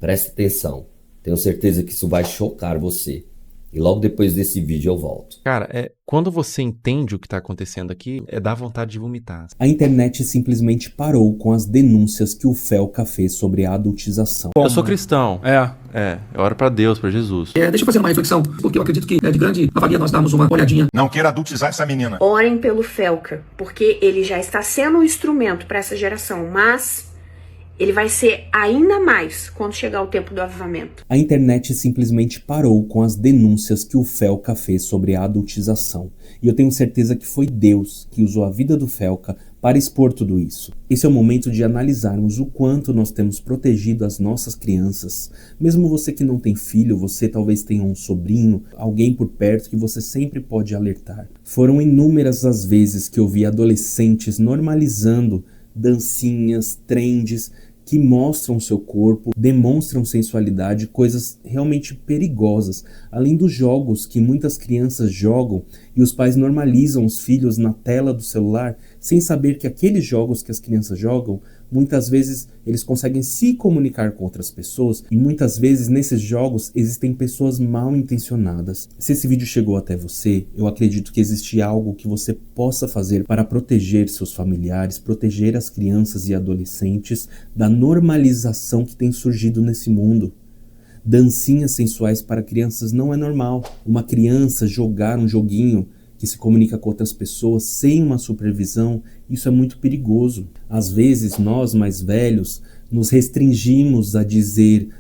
Preste atenção, tenho certeza que isso vai chocar você. E logo depois desse vídeo eu volto. Cara, quando você entende o que tá acontecendo aqui, dá vontade de vomitar. A internet simplesmente parou com as denúncias que o Felca fez sobre a adultização. Eu sou cristão. Eu oro pra Deus, pra Jesus. Deixa eu fazer uma reflexão, porque eu acredito que é de grande valia nós darmos uma olhadinha. Não queira adultizar essa menina. Orem pelo Felca, porque ele já está sendo um instrumento para essa geração, mas ele vai ser ainda mais quando chegar o tempo do avivamento. A internet simplesmente parou com as denúncias que o Felca fez sobre a adultização. E eu tenho certeza que foi Deus que usou a vida do Felca para expor tudo isso. Esse é o momento de analisarmos o quanto nós temos protegido as nossas crianças. Mesmo você que não tem filho, você talvez tenha um sobrinho, alguém por perto que você sempre pode alertar. Foram inúmeras as vezes que eu vi adolescentes normalizando dancinhas, trends, que mostram seu corpo, demonstram sensualidade, coisas realmente perigosas, além dos jogos que muitas crianças jogam e os pais normalizam os filhos na tela do celular, sem saber que aqueles jogos que as crianças jogam, muitas vezes eles conseguem se comunicar com outras pessoas e muitas vezes nesses jogos existem pessoas mal intencionadas. Se esse vídeo chegou até você, eu acredito que existe algo que você possa fazer para proteger seus familiares, proteger as crianças e adolescentes da normalização que tem surgido nesse mundo. Dancinhas sensuais para crianças não é normal. Uma criança jogar um joguinho que se comunica com outras pessoas sem uma supervisão, isso é muito perigoso. Às vezes nós mais velhos nos restringimos a dizer: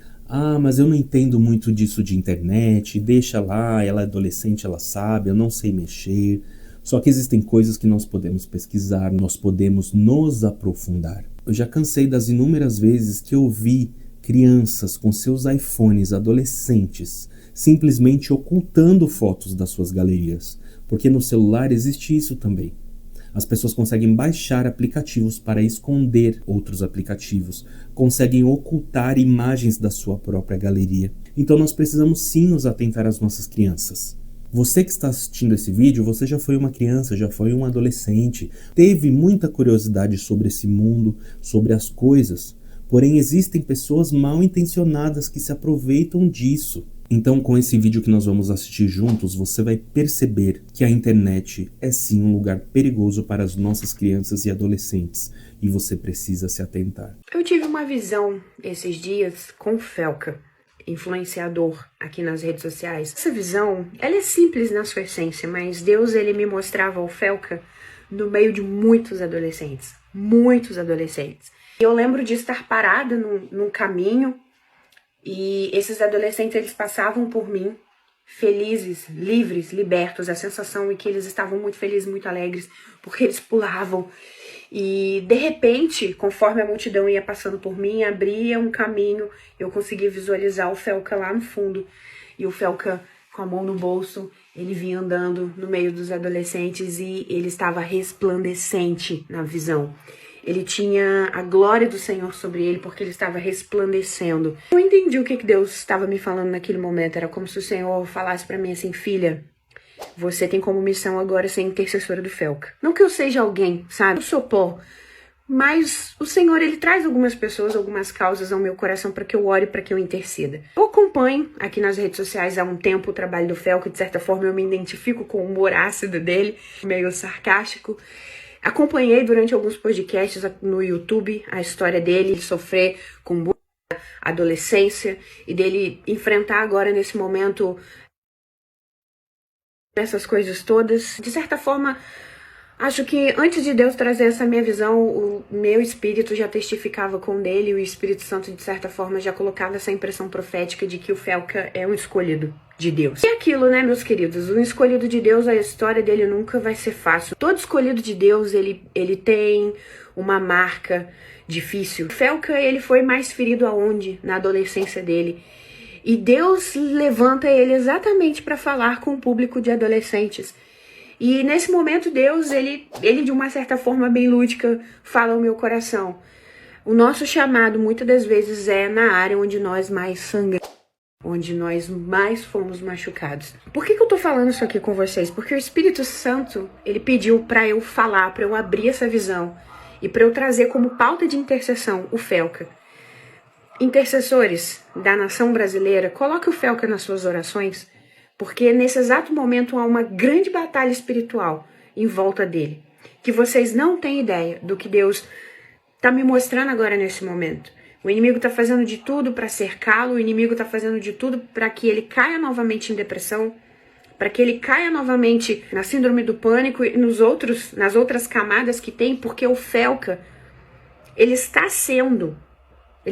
mas eu não entendo muito disso de internet, deixa lá, ela é adolescente, ela sabe, eu não sei mexer. Só que existem coisas que nós podemos pesquisar, nós podemos nos aprofundar. Eu já cansei das inúmeras vezes que eu vi crianças com seus iPhones, adolescentes, simplesmente ocultando fotos das suas galerias. Porque no celular existe isso também. As pessoas conseguem baixar aplicativos para esconder outros aplicativos, conseguem ocultar imagens da sua própria galeria. Então nós precisamos sim nos atentar às nossas crianças. Você que está assistindo esse vídeo, você já foi uma criança, já foi um adolescente, teve muita curiosidade sobre esse mundo, sobre as coisas, porém existem pessoas mal intencionadas que se aproveitam disso. Então, com esse vídeo que nós vamos assistir juntos, você vai perceber que a internet é sim um lugar perigoso para as nossas crianças e adolescentes, e você precisa se atentar. Eu tive uma visão esses dias com o Felca, influenciador aqui nas redes sociais. Essa visão, ela é simples na sua essência, mas Deus, ele me mostrava o Felca no meio de muitos adolescentes. E eu lembro de estar parada num caminho, e esses adolescentes, eles passavam por mim, felizes, livres, libertos. A sensação é que eles estavam muito felizes, muito alegres, porque eles pulavam. E, de repente, conforme a multidão ia passando por mim, abria um caminho, eu conseguia visualizar o Felca lá no fundo. E o Felca, com a mão no bolso, ele vinha andando no meio dos adolescentes e ele estava resplandecente na visão. Ele tinha a glória do Senhor sobre ele, porque ele estava resplandecendo. Eu entendi o que Deus estava me falando naquele momento. Era como se o Senhor falasse para mim assim: filha, você tem como missão agora ser intercessora do Felca. Não que eu seja alguém, sabe? Eu sou pó. Mas o Senhor, ele traz algumas pessoas, algumas causas ao meu coração para que eu ore, para que eu interceda. Eu acompanho aqui nas redes sociais há um tempo o trabalho do Felca. De certa forma eu me identifico com o humor ácido dele, meio sarcástico. Acompanhei durante alguns podcasts no YouTube a história dele sofrer com adolescência e dele enfrentar agora nesse momento essas coisas todas. De certa forma, acho que antes de Deus trazer essa minha visão, o meu espírito já testificava com dele, e o Espírito Santo, de certa forma, já colocava essa impressão profética de que o Felca é um escolhido de Deus. E aquilo, né, meus queridos? O escolhido de Deus, a história dele nunca vai ser fácil. Todo escolhido de Deus, ele tem uma marca difícil. O Felca, ele foi mais ferido aonde? Na adolescência dele. E Deus levanta ele exatamente para falar com o público de adolescentes. E nesse momento Deus, ele de uma certa forma bem lúdica, fala ao meu coração. O nosso chamado muitas das vezes é na área onde nós mais sangramos, onde nós mais fomos machucados. Por que eu tô falando isso aqui com vocês? Porque o Espírito Santo, ele pediu para eu falar, para eu abrir essa visão e para eu trazer como pauta de intercessão o Felca. Intercessores da nação brasileira, coloque o Felca nas suas orações, porque nesse exato momento há uma grande batalha espiritual em volta dele, que vocês não têm ideia do que Deus está me mostrando agora nesse momento. O inimigo está fazendo de tudo para cercá-lo, o inimigo está fazendo de tudo para que ele caia novamente em depressão, para que ele caia novamente na síndrome do pânico e nas outras camadas que tem, porque o Felca, ele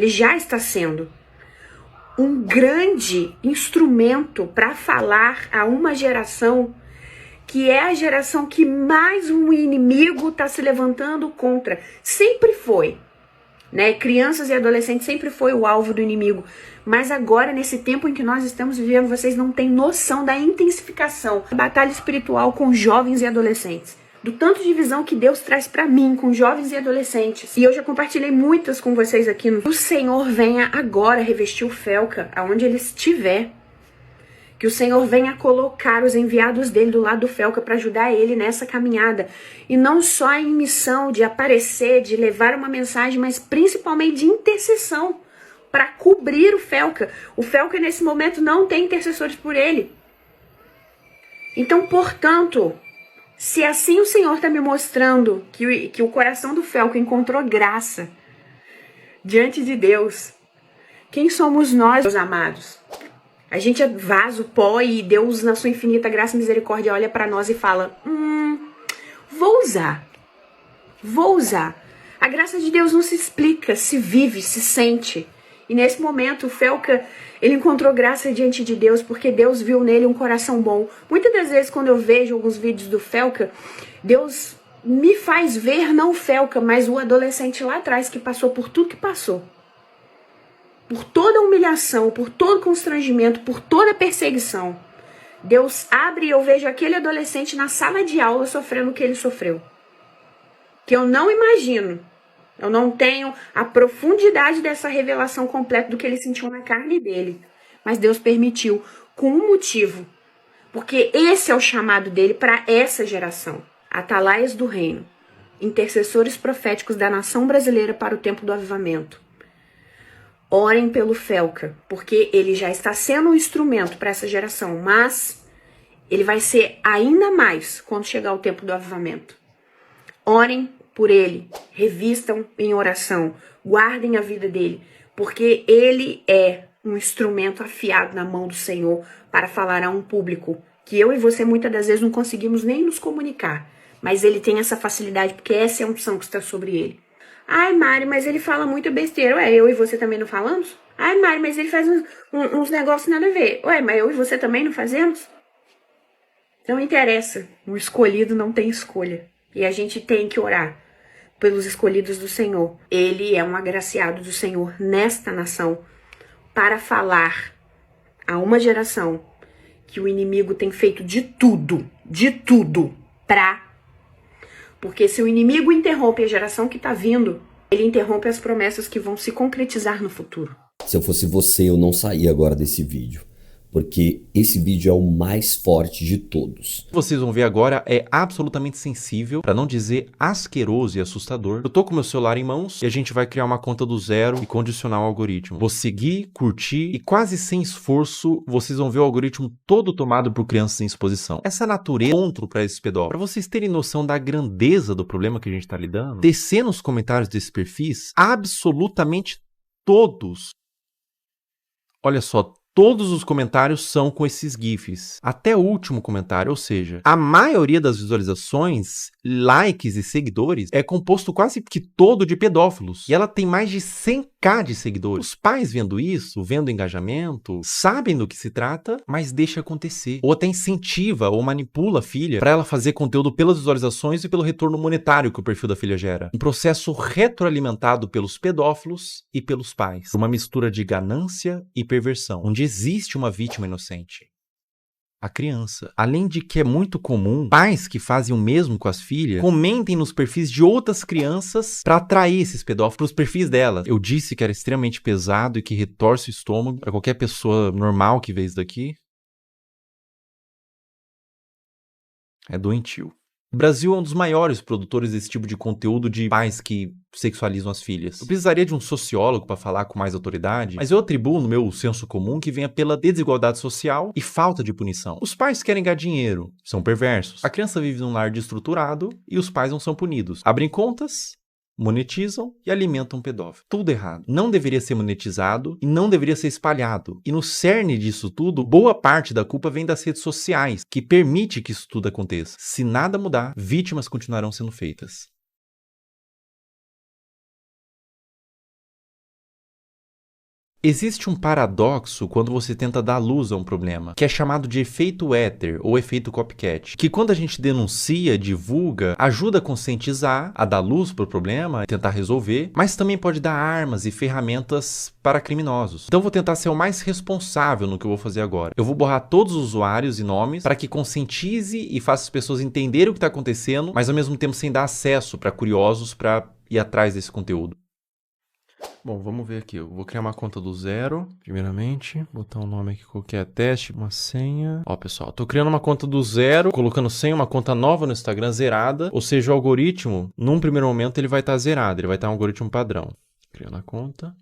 já está sendo um grande instrumento para falar a uma geração que é a geração que mais um inimigo está se levantando contra. Sempre foi, né? Crianças e adolescentes sempre foi o alvo do inimigo. Mas agora, nesse tempo em que nós estamos vivendo, vocês não têm noção da intensificação da batalha espiritual com jovens e adolescentes. Do tanto de visão que Deus traz para mim com jovens e adolescentes. E eu já compartilhei muitas com vocês aqui. Que o Senhor venha agora revestir o Felca aonde ele estiver. Que o Senhor venha colocar os enviados dele do lado do Felca para ajudar ele nessa caminhada. E não só em missão de aparecer, de levar uma mensagem, mas principalmente de intercessão para cobrir o Felca. O Felca nesse momento não tem intercessores por ele. Então, portanto, se assim o Senhor está me mostrando que o coração do Felca encontrou graça diante de Deus, quem somos nós, meus amados? A gente é vaso, pó, e Deus, na sua infinita graça e misericórdia, olha para nós e fala, vou usar. A graça de Deus não se explica, se vive, se sente. E nesse momento o Felca, ele encontrou graça diante de Deus, porque Deus viu nele um coração bom. Muitas das vezes, quando eu vejo alguns vídeos do Felca, Deus me faz ver não o Felca, mas o adolescente lá atrás que passou por tudo que passou. Por toda a humilhação, por todo constrangimento, por toda a perseguição. Deus abre e eu vejo aquele adolescente na sala de aula sofrendo o que ele sofreu. Que eu não imagino. Eu não tenho a profundidade dessa revelação completa do que ele sentiu na carne dele. Mas Deus permitiu, com um motivo. Porque esse é o chamado dele para essa geração. Atalaias do reino. Intercessores proféticos da nação brasileira para o tempo do avivamento. Orem pelo Felca, porque ele já está sendo um instrumento para essa geração. Mas ele vai ser ainda mais quando chegar o tempo do avivamento. Orem por ele, revistam em oração, guardem a vida dele, porque ele é um instrumento afiado na mão do Senhor para falar a um público que eu e você muitas das vezes não conseguimos nem nos comunicar, mas ele tem essa facilidade porque essa é a unção que está sobre ele. Ai, Mari, mas ele fala muita besteira. Ué, eu e você também não falamos? Ai, Mari, mas ele faz uns negócios nada a ver. Ué, mas eu e você também não fazemos? Não interessa, o escolhido não tem escolha e a gente tem que orar pelos escolhidos do Senhor. Ele é um agraciado do Senhor nesta nação para falar a uma geração que o inimigo tem feito de tudo porque se o inimigo interrompe a geração que está vindo, ele interrompe as promessas que vão se concretizar no futuro. Se eu fosse você, eu não saía agora desse vídeo. Porque esse vídeo é o mais forte de todos. Vocês vão ver agora, é absolutamente sensível, para não dizer asqueroso e assustador. Eu tô com meu celular em mãos e a gente vai criar uma conta do zero e condicionar o algoritmo. Vou seguir, curtir e quase sem esforço, vocês vão ver o algoritmo todo tomado por crianças em exposição. Essa natureza encontro para esses pedófilos. Para vocês terem noção da grandeza do problema que a gente tá lidando, descer nos comentários desses perfis, absolutamente todos. Olha só, todos os comentários são com esses GIFs. Até o último comentário, ou seja, a maioria das visualizações, likes e seguidores é composto quase que todo de pedófilos. E ela tem mais de 100k de seguidores. Os pais vendo isso, vendo engajamento, sabem do que se trata, mas deixa acontecer. Ou até incentiva ou manipula a filha para ela fazer conteúdo pelas visualizações e pelo retorno monetário que o perfil da filha gera. Um processo retroalimentado pelos pedófilos e pelos pais. Uma mistura de ganância e perversão, onde existe uma vítima inocente. A criança. Além de que é muito comum pais que fazem o mesmo com as filhas comentem nos perfis de outras crianças para atrair esses pedófilos para os perfis delas. Eu disse que era extremamente pesado e que retorce o estômago para qualquer pessoa normal que vê isso daqui. É doentio. O Brasil é um dos maiores produtores desse tipo de conteúdo de pais que sexualizam as filhas. Eu precisaria de um sociólogo para falar com mais autoridade, mas eu atribuo no meu senso comum que venha pela desigualdade social e falta de punição. Os pais querem ganhar dinheiro, são perversos. A criança vive num lar destruturado e os pais não são punidos. Abrem contas, monetizam e alimentam um pedófilo. Tudo errado. Não deveria ser monetizado e não deveria ser espalhado. E no cerne disso tudo, boa parte da culpa vem das redes sociais, que permite que isso tudo aconteça. Se nada mudar, vítimas continuarão sendo feitas. Existe um paradoxo quando você tenta dar luz a um problema, que é chamado de efeito éter ou efeito copycat, que quando a gente denuncia, divulga, ajuda a conscientizar, a dar luz para o problema, tentar resolver, mas também pode dar armas e ferramentas para criminosos. Então eu vou tentar ser o mais responsável no que eu vou fazer agora. Eu vou borrar todos os usuários e nomes para que conscientize e faça as pessoas entenderem o que está acontecendo, mas ao mesmo tempo sem dar acesso para curiosos para ir atrás desse conteúdo. Bom, vamos ver aqui. Eu vou criar uma conta do zero, primeiramente. Botar um nome aqui qualquer, teste, uma senha. Ó, pessoal, tô criando uma conta do zero, colocando senha, uma conta nova no Instagram, zerada. Ou seja, o algoritmo, num primeiro momento, ele vai estar zerado. Ele vai estar um algoritmo padrão. Criando a conta.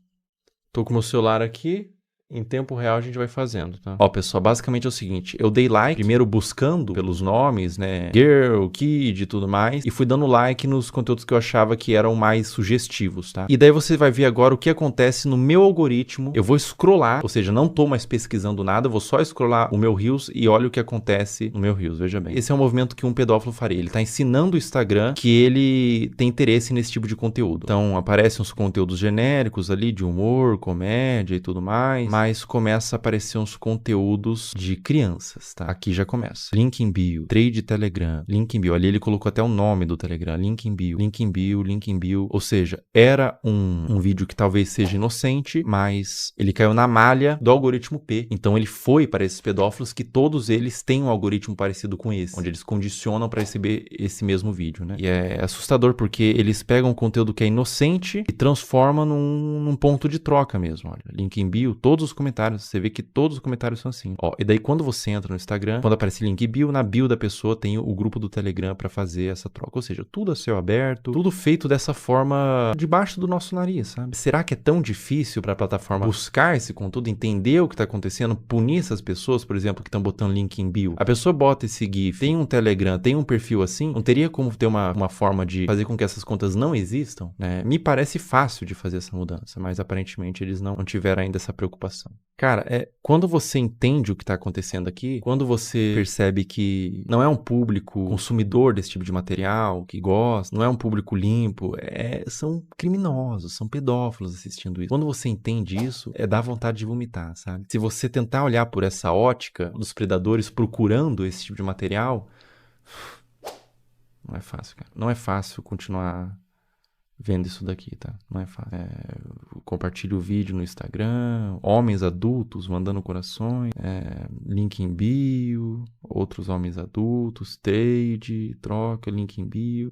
Tô com o meu celular aqui. Em tempo real a gente vai fazendo, tá? Ó, pessoal, basicamente é o seguinte. Eu dei like, primeiro buscando pelos nomes, né? Girl, Kid e tudo mais. E fui dando like nos conteúdos que eu achava que eram mais sugestivos, tá? E daí você vai ver agora o que acontece no meu algoritmo. Eu vou scrollar, ou seja, não tô mais pesquisando nada. Eu vou só scrollar o meu Reels e olha o que acontece no meu Reels, veja bem. Esse é um movimento que um pedófilo faria. Ele tá ensinando o Instagram que ele tem interesse nesse tipo de conteúdo. Então, aparecem uns conteúdos genéricos ali de humor, comédia e tudo mais. Mas começa a aparecer uns conteúdos de crianças, tá? Aqui já começa. Link em bio, trade Telegram, link em bio. Ali ele colocou até o nome do Telegram, link em bio, link em bio, link em bio. Ou seja, era um vídeo que talvez seja inocente, mas ele caiu na malha do algoritmo P. Então ele foi para esses pedófilos que todos eles têm um algoritmo parecido com esse, onde eles condicionam para receber esse mesmo vídeo, né? E é assustador porque eles pegam um conteúdo que é inocente e transformam num ponto de troca mesmo. Olha, link em bio, todos os comentários, você vê que todos os comentários são assim. Ó, e daí quando você entra no Instagram, quando aparece link bio, na bio da pessoa tem o grupo do Telegram para fazer essa troca. Ou seja, tudo a céu aberto, tudo feito dessa forma debaixo do nosso nariz, sabe? Será que é tão difícil para a plataforma buscar esse conteúdo, entender o que tá acontecendo, punir essas pessoas, por exemplo, que estão botando link em bio? A pessoa bota esse GIF, tem um Telegram, tem um perfil assim, não teria como ter uma forma de fazer com que essas contas não existam, né? Me parece fácil de fazer essa mudança, mas aparentemente eles não tiveram ainda essa preocupação. Cara, quando você entende o que está acontecendo aqui, quando você percebe que não é um público consumidor desse tipo de material, que gosta, não é um público limpo, são criminosos, são pedófilos assistindo isso. Quando você entende isso, dá vontade de vomitar, sabe? Se você tentar olhar por essa ótica dos predadores procurando esse tipo de material, não é fácil, cara. Não é fácil continuar vendo isso daqui, tá? Não é fácil. Compartilho o vídeo no Instagram, homens adultos mandando corações, link em bio, outros homens adultos, trade, troca, link em bio.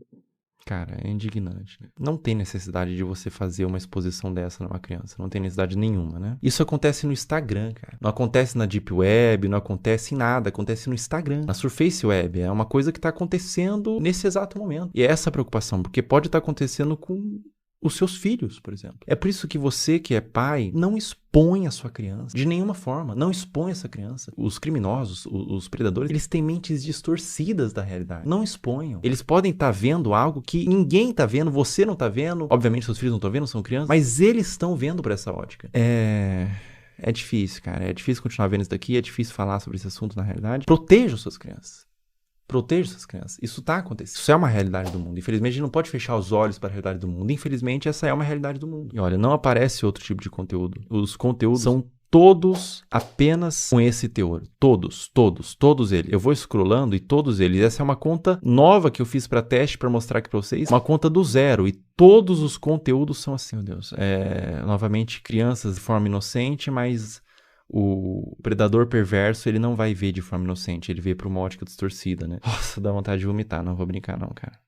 Cara, é indignante, né? Não tem necessidade de você fazer uma exposição dessa numa criança. Não tem necessidade nenhuma, né? Isso acontece no Instagram, cara. Não acontece na Deep Web, não acontece em nada. Acontece no Instagram, na Surface Web. É uma coisa que está acontecendo nesse exato momento. E é essa a preocupação, porque pode estar acontecendo com os seus filhos, por exemplo. É por isso que você, que é pai, não expõe a sua criança. De nenhuma forma. Não expõe essa criança. Os criminosos, os predadores, eles têm mentes distorcidas da realidade. Não exponham. Eles podem estar vendo algo que ninguém está vendo, você não está vendo. Obviamente, seus filhos não estão vendo, são crianças. Mas eles estão vendo por essa ótica. É difícil, cara. É difícil continuar vendo isso daqui. É difícil falar sobre esse assunto na realidade. Proteja suas crianças. Proteja essas crianças. Isso tá acontecendo. Isso é uma realidade do mundo. Infelizmente, a gente não pode fechar os olhos para a realidade do mundo. Infelizmente, essa é uma realidade do mundo. E olha, não aparece outro tipo de conteúdo. Os conteúdos são todos apenas com esse teor. Todos eles. Eu vou scrollando e todos eles. Essa é uma conta nova que eu fiz para teste, para mostrar aqui para vocês. Uma conta do zero. E todos os conteúdos são assim, meu Deus. Novamente, crianças de forma inocente, mas o predador perverso, ele não vai ver de forma inocente, ele vê por uma ótica distorcida, né? Nossa, dá vontade de vomitar, não vou brincar não, cara.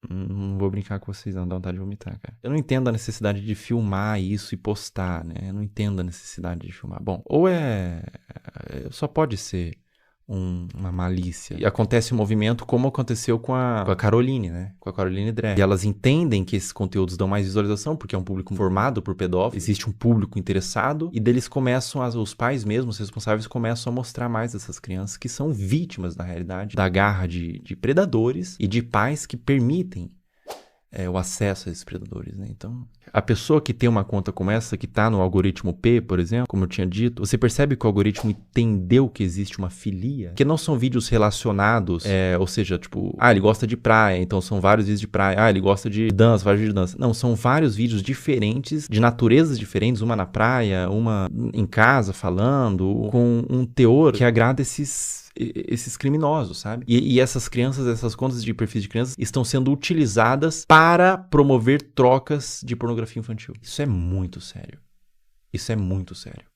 Não vou brincar com vocês não, dá vontade de vomitar, cara. Eu não entendo a necessidade de filmar isso e postar, né? Eu não entendo a necessidade de filmar. Bom, ou só pode ser uma malícia. E acontece um movimento como aconteceu com a Caroline, né? Com a Caroline Dre. E elas entendem que esses conteúdos dão mais visualização, porque é um público formado por pedófilos, existe um público interessado, e deles começam, os pais mesmos, os responsáveis, começam a mostrar mais dessas crianças que são vítimas, na realidade, da garra de predadores e de pais que permitem o acesso a esses predadores, né? Então, a pessoa que tem uma conta como essa, que está no algoritmo P, por exemplo, como eu tinha dito, você percebe que o algoritmo entendeu que existe uma filia, que não são vídeos relacionados, ou seja, tipo, ele gosta de praia, então são vários vídeos de praia, ele gosta de dança, vários vídeos de dança. Não, são vários vídeos diferentes, de naturezas diferentes, uma na praia, uma em casa falando, com um teor que agrada esses criminosos, sabe? E essas crianças, essas contas de perfis de crianças estão sendo utilizadas para promover trocas de pornografia infantil. Isso é muito sério. Isso é muito sério.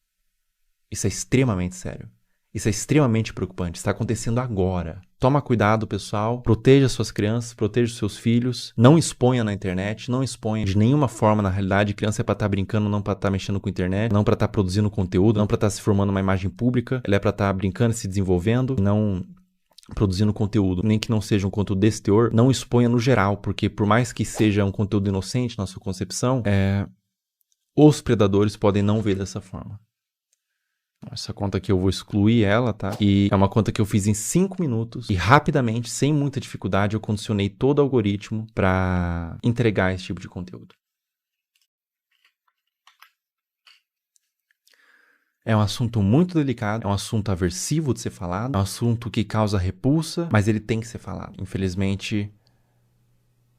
Isso é extremamente sério. Isso é extremamente preocupante. Está acontecendo agora. Toma cuidado, pessoal. Proteja suas crianças, proteja seus filhos. Não exponha na internet, não exponha de nenhuma forma na realidade. Criança é para estar brincando, não para estar mexendo com a internet, não para estar produzindo conteúdo, não para estar se formando uma imagem pública. Ela é para estar brincando, se desenvolvendo, não produzindo conteúdo, nem que não seja um conteúdo desse teor. Não exponha no geral, porque por mais que seja um conteúdo inocente na sua concepção, os predadores podem não ver dessa forma. Essa conta aqui eu vou excluir ela, tá? E é uma conta que eu fiz em 5 minutos e rapidamente, sem muita dificuldade, eu condicionei todo o algoritmo para entregar esse tipo de conteúdo. É um assunto muito delicado, é um assunto aversivo de ser falado, é um assunto que causa repulsa, mas ele tem que ser falado. Infelizmente,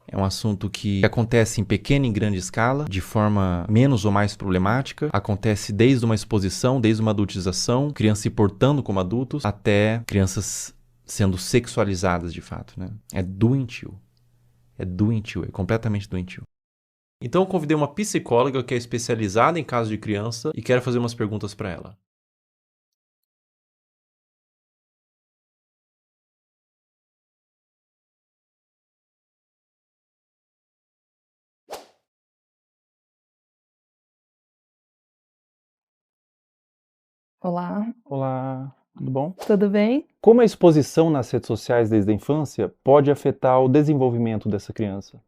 é um assunto que acontece em pequena e grande escala, de forma menos ou mais problemática. Acontece desde uma exposição, desde uma adultização, crianças se portando como adultos, até crianças sendo sexualizadas de fato, né? É doentio. É doentio, é completamente doentio. Então eu convidei uma psicóloga que é especializada em casos de criança e quero fazer umas perguntas para ela. Olá, Olá, tudo bom? tudo bem? Como a exposição nas redes sociais desde a infância pode afetar o desenvolvimento dessa criança?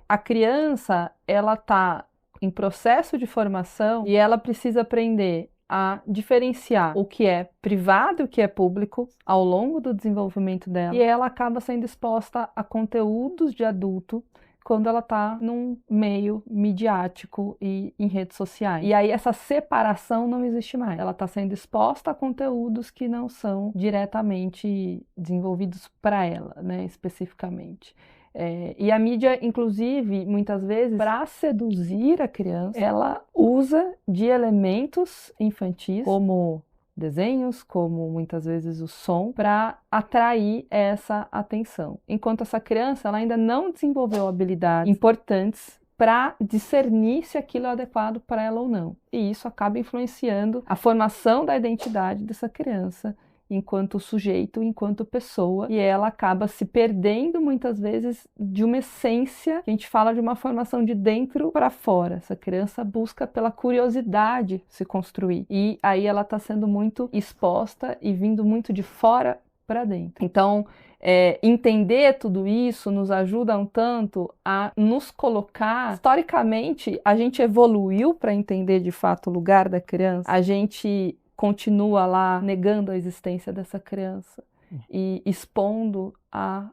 A criança, ela está em processo de formação e ela precisa aprender a diferenciar o que é privado e o que é público ao longo do desenvolvimento dela. E ela acaba sendo exposta a conteúdos de adulto quando ela está num meio midiático e em redes sociais. E aí essa separação não existe mais. Ela está sendo exposta a conteúdos que não são diretamente desenvolvidos para ela, né, especificamente. E a mídia, inclusive, muitas vezes, para seduzir a criança, ela usa de elementos infantis, como desenhos, como muitas vezes o som, para atrair essa atenção. Enquanto essa criança ela ainda não desenvolveu habilidades importantes para discernir se aquilo é adequado para ela ou não. E isso acaba influenciando a formação da identidade dessa criança enquanto sujeito, enquanto pessoa, e ela acaba se perdendo muitas vezes de uma essência, que a gente fala de uma formação de dentro para fora. Essa criança busca pela curiosidade se construir, e aí ela está sendo muito exposta e vindo muito de fora para dentro. Então, entender tudo isso nos ajuda um tanto a nos colocar. Historicamente, a gente evoluiu para entender de fato o lugar da criança, a gente continua lá negando a existência dessa criança e expondo a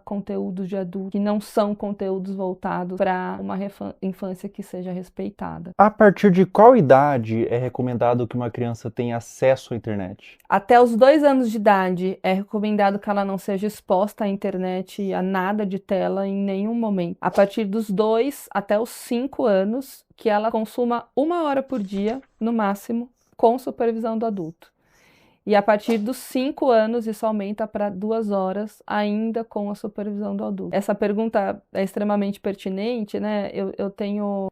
conteúdos de adulto que não são conteúdos voltados para uma infância que seja respeitada. A partir de qual idade é recomendado que uma criança tenha acesso à internet? Até os 2 anos de idade é recomendado que ela não seja exposta à internet, a nada de tela em nenhum momento. A partir dos 2 até os 5 anos, que ela consuma 1 hora por dia, no máximo, com supervisão do adulto. E a partir dos 5 anos, isso aumenta para 2 horas, ainda com a supervisão do adulto. Essa pergunta é extremamente pertinente, né?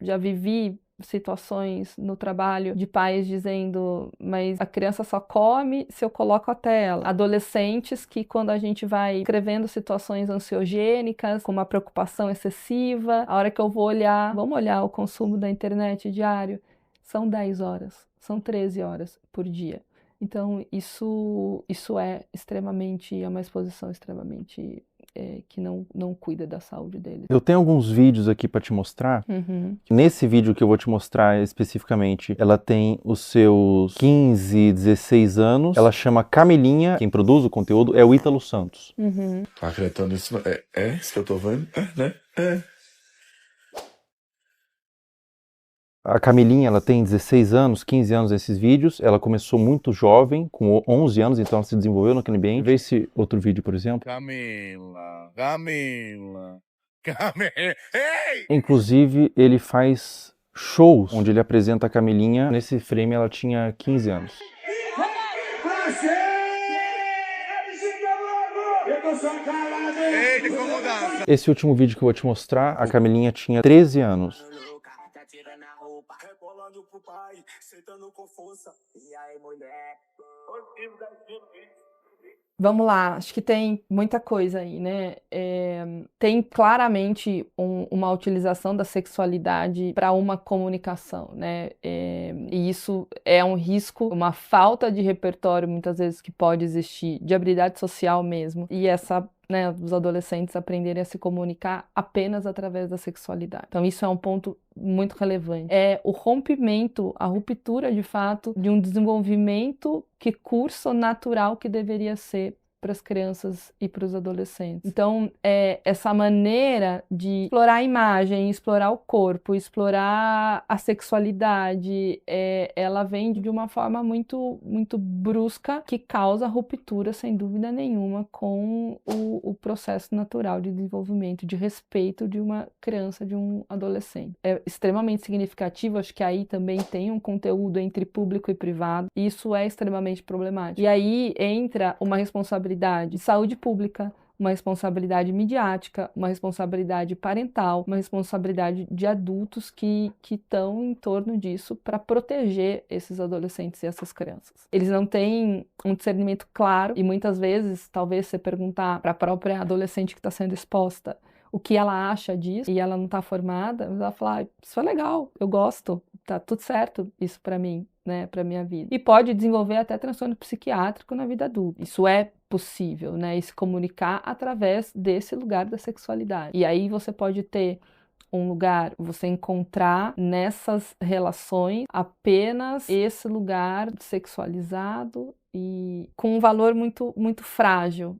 Já vivi situações no trabalho de pais dizendo, mas a criança só come se eu coloco a tela. Adolescentes que, quando a gente vai escrevendo situações ansiogênicas, com uma preocupação excessiva, a hora que eu vou olhar, vamos olhar o consumo da internet diário, são 10 horas, são 13 horas por dia. Então, isso é uma exposição extremamente que não cuida da saúde deles. Eu tenho alguns vídeos aqui para te mostrar. Uhum. Nesse vídeo que eu vou te mostrar especificamente, ela tem os seus 15, 16 anos. Ela chama Camilinha. Quem produz o conteúdo é o Ítalo Santos. Uhum. Tá acreditando nisso? É isso que eu tô vendo? Né? A Camilinha, ela tem 16 anos, 15 anos nesses vídeos. Ela começou muito jovem, com 11 anos, então ela se desenvolveu naquele ambiente. Vê esse outro vídeo, por exemplo. Camila. Ei! Inclusive, ele faz shows onde ele apresenta a Camilinha. Nesse frame, ela tinha 15 anos. Eita, como dança! Esse último vídeo que eu vou te mostrar, a Camilinha tinha 13 anos. Vamos lá, acho que tem muita coisa aí, né? Tem claramente uma utilização da sexualidade para uma comunicação, né? E isso é um risco, uma falta de repertório, muitas vezes, que pode existir, de habilidade social mesmo. E os adolescentes aprenderem a se comunicar apenas através da sexualidade. Então, isso é um ponto muito relevante. É o rompimento, a ruptura, de fato, de um desenvolvimento curso natural que deveria ser para as crianças e para os adolescentes. Então, essa maneira de explorar a imagem, explorar o corpo, explorar a sexualidade, ela vem de uma forma muito, muito brusca, que causa ruptura, sem dúvida nenhuma, com o processo natural de desenvolvimento, de respeito de uma criança, de um adolescente. É extremamente significativo, acho que aí também tem um conteúdo entre público e privado, e isso é extremamente problemático. E aí entra uma responsabilidade de saúde pública, uma responsabilidade midiática, uma responsabilidade parental, uma responsabilidade de adultos que estão em torno disso para proteger esses adolescentes e essas crianças. Eles não têm um discernimento claro e muitas vezes, talvez você perguntar para a própria adolescente que está sendo exposta o que ela acha disso e ela não está formada, ela vai falar, isso é legal, eu gosto, tá tudo certo isso para mim, né, para minha vida. E pode desenvolver até transtorno psiquiátrico na vida adulta. Isso é possível, né, e se comunicar através desse lugar da sexualidade. E aí você pode ter um lugar, você encontrar nessas relações apenas esse lugar sexualizado e com um valor muito, muito frágil.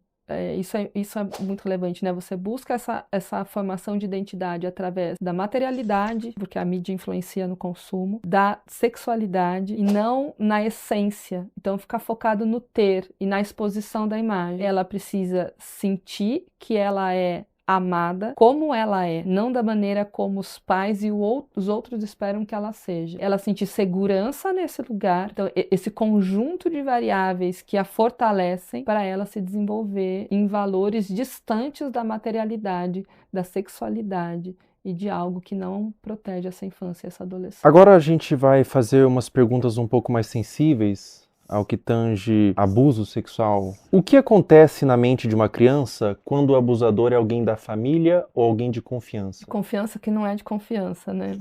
Isso é muito relevante, né? Você busca essa formação de identidade através da materialidade, porque a mídia influencia no consumo, da sexualidade e não na essência. Então, ficar focado no ter e na exposição da imagem. Ela precisa sentir que ela é amada como ela é, não da maneira como os pais e os outros esperam que ela seja. Ela sentir segurança nesse lugar, então esse conjunto de variáveis que a fortalecem para ela se desenvolver em valores distantes da materialidade, da sexualidade e de algo que não protege essa infância e essa adolescência. Agora a gente vai fazer umas perguntas um pouco mais sensíveis ao que tange abuso sexual. O que acontece na mente de uma criança quando o abusador é alguém da família ou alguém de confiança? Confiança que não é de confiança, né?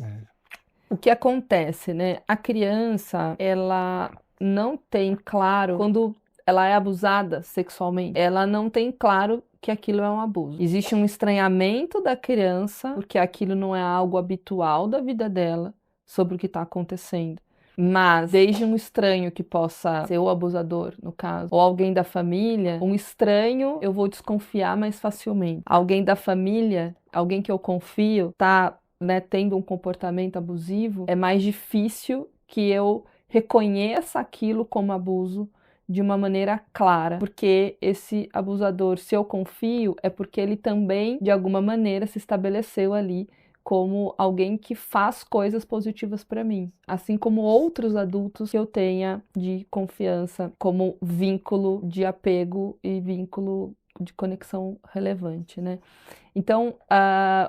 O que acontece, né? A criança, ela não tem claro, quando ela é abusada sexualmente, ela não tem claro que aquilo é um abuso. Existe um estranhamento da criança, porque aquilo não é algo habitual da vida dela, sobre o que está acontecendo. Mas, desde um estranho que possa ser o abusador, no caso, ou alguém da família, um estranho eu vou desconfiar mais facilmente. Alguém da família, alguém que eu confio, tá, né, tendo um comportamento abusivo, é mais difícil que eu reconheça aquilo como abuso de uma maneira clara, porque esse abusador, se eu confio, é porque ele também, de alguma maneira, se estabeleceu ali como alguém que faz coisas positivas para mim, assim como outros adultos que eu tenha de confiança, como vínculo de apego e vínculo de conexão relevante, né? Então,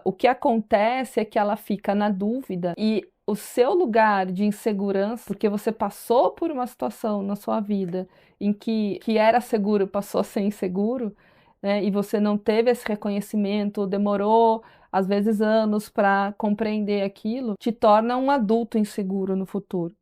o que acontece é que ela fica na dúvida e o seu lugar de insegurança, porque você passou por uma situação na sua vida em que era seguro passou a ser inseguro, né? E você não teve esse reconhecimento, demorou às vezes anos para compreender aquilo, te torna um adulto inseguro no futuro.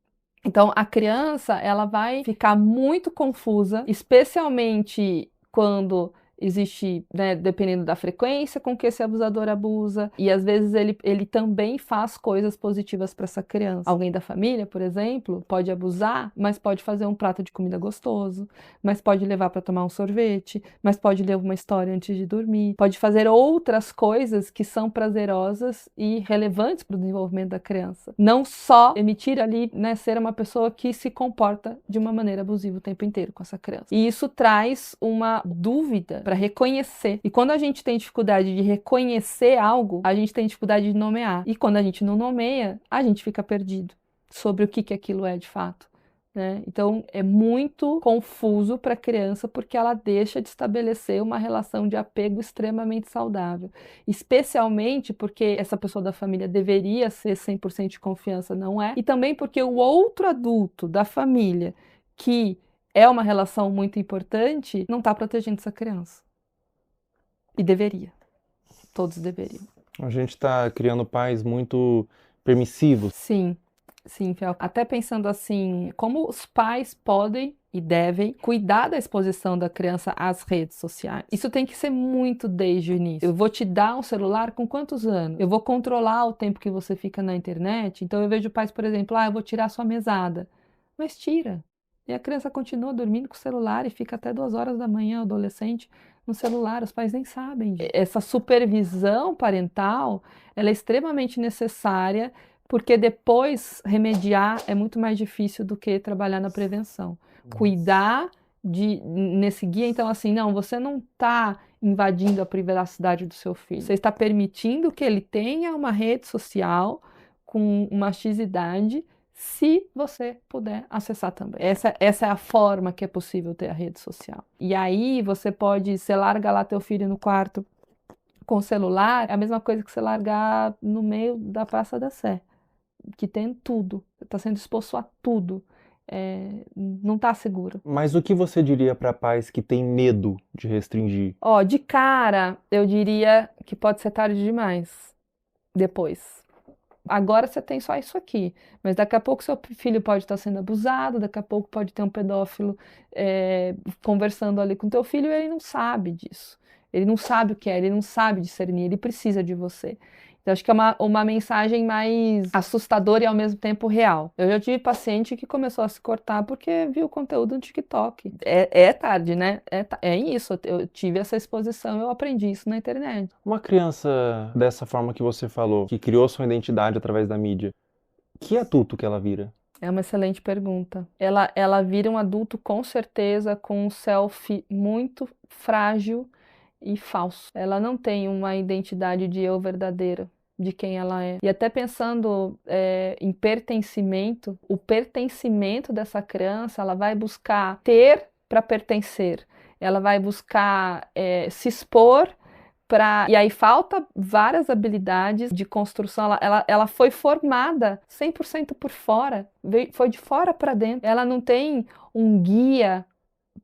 Então, a criança, ela vai ficar muito confusa, especialmente quando existe, né, dependendo da frequência com que esse abusador abusa, e às vezes ele também faz coisas positivas para essa criança. Alguém da família, por exemplo, pode abusar, mas pode fazer um prato de comida gostoso, mas pode levar para tomar um sorvete, mas pode ler uma história antes de dormir, pode fazer outras coisas que são prazerosas e relevantes para o desenvolvimento da criança. Não só emitir ali, né, ser uma pessoa que se comporta de uma maneira abusiva o tempo inteiro com essa criança. E isso traz uma dúvida para reconhecer. E quando a gente tem dificuldade de reconhecer algo, a gente tem dificuldade de nomear. E quando a gente não nomeia, a gente fica perdido sobre o que aquilo é de fato, né? Então é muito confuso para a criança porque ela deixa de estabelecer uma relação de apego extremamente saudável. Especialmente porque essa pessoa da família deveria ser 100% de confiança, não é? E também porque o outro adulto da família que é uma relação muito importante, não está protegendo essa criança. E deveria. Todos deveriam. A gente está criando pais muito permissivos. Sim, sim, Fel. Até pensando assim, como os pais podem e devem cuidar da exposição da criança às redes sociais. Isso tem que ser muito desde o início. Eu vou te dar um celular com quantos anos? Eu vou controlar o tempo que você fica na internet. Então eu vejo pais, por exemplo, eu vou tirar sua mesada. Mas tira. E a criança continua dormindo com o celular e fica até 2 horas da manhã, o adolescente, no celular. Os pais nem sabem disso. Essa supervisão parental, ela é extremamente necessária, porque depois remediar é muito mais difícil do que trabalhar na prevenção. Cuidar nesse guia, então assim, não, você não está invadindo a privacidade do seu filho. Você está permitindo que ele tenha uma rede social com uma X-idade, se você puder acessar também. Essa é a forma que é possível ter a rede social. E aí você larga lá teu filho no quarto com o celular, é a mesma coisa que você largar no meio da Praça da Sé, que tem tudo, está sendo exposto a tudo. Não está seguro. Mas o que você diria para pais que têm medo de restringir? De cara, eu diria que pode ser tarde demais. Depois. Agora você tem só isso aqui, mas daqui a pouco seu filho pode estar sendo abusado, daqui a pouco pode ter um pedófilo conversando ali com teu filho e ele não sabe disso. Ele não sabe o que é, ele não sabe discernir, ele precisa de você. Então, acho que é uma mensagem mais assustadora e ao mesmo tempo real. Eu já tive paciente que começou a se cortar porque viu conteúdo no TikTok. É tarde, né? É isso. Eu tive essa exposição, eu aprendi isso na internet. Uma criança dessa forma que você falou, que criou sua identidade através da mídia, que adulto que ela vira? É uma excelente pergunta. Ela vira um adulto com certeza com um self muito frágil e falso. Ela não tem uma identidade de eu verdadeira, de quem ela é. E até pensando em pertencimento, o pertencimento dessa criança, ela vai buscar ter para pertencer. Ela vai buscar se expor para... E aí falta várias habilidades de construção. Ela foi formada 100% por fora, foi de fora para dentro. Ela não tem um guia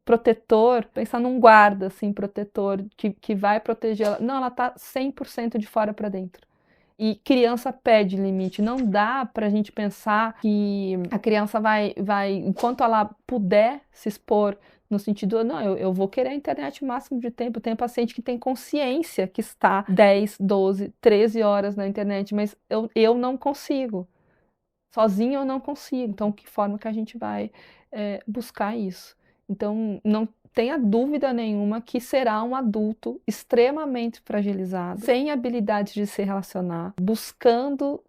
protetor, pensar num guarda, assim, protetor, que vai proteger ela. Não, ela tá 100% de fora para dentro. E criança pede limite. Não dá pra gente pensar que a criança vai, enquanto ela puder se expor, no sentido, não, eu vou querer a internet o máximo de tempo. Eu tenho paciente que tem consciência que está 10, 12, 13 horas na internet, mas eu não consigo. Sozinho eu não consigo. Então, que forma que a gente vai buscar isso? Então, não tenha dúvida nenhuma que será um adulto extremamente fragilizado, sem habilidades de se relacionar, buscando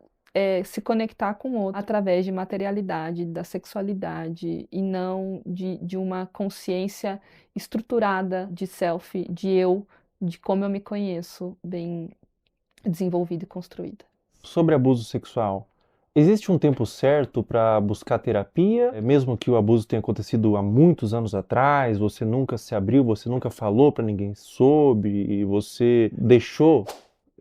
se conectar com o outro através de materialidade, da sexualidade e não de uma consciência estruturada de self, de eu, de como eu me conheço, bem desenvolvida e construída. Sobre abuso sexual, existe um tempo certo para buscar terapia? Mesmo que o abuso tenha acontecido há muitos anos atrás, você nunca se abriu, você nunca falou para ninguém soube, e você deixou